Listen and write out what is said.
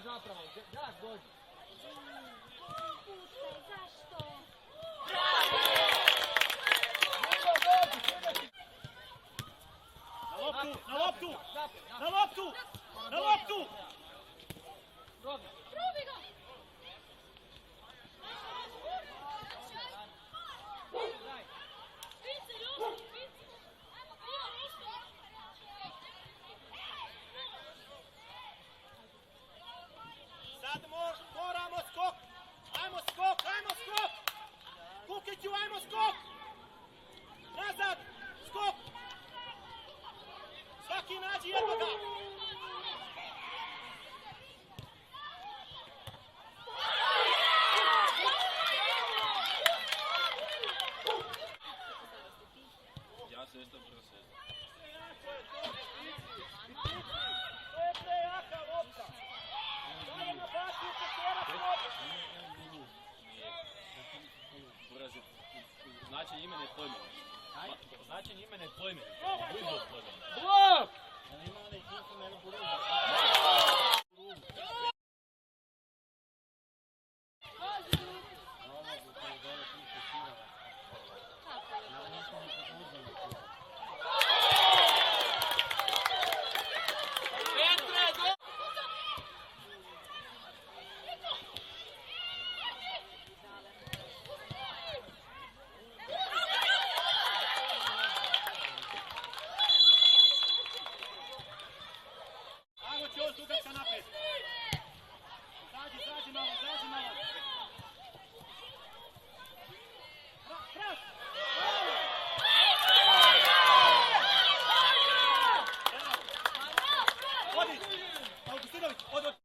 zapravo, gas dođi. Puštaj, zašto? Na loptu! Na loptu! Na loptu! Probi ga! Sad moramo skok! Ajmo skok! Ajmo skok! Kukiću, ajmo skok! Nazad! Skok! Svaki nađi jednoga! Ja se isto prosjećam. To je prejaka lopta! Sada na basu potjerat lopta! Urazi, značenje imena je pojmeno. Značenje imena je pojmeno. Budbo pojmeno.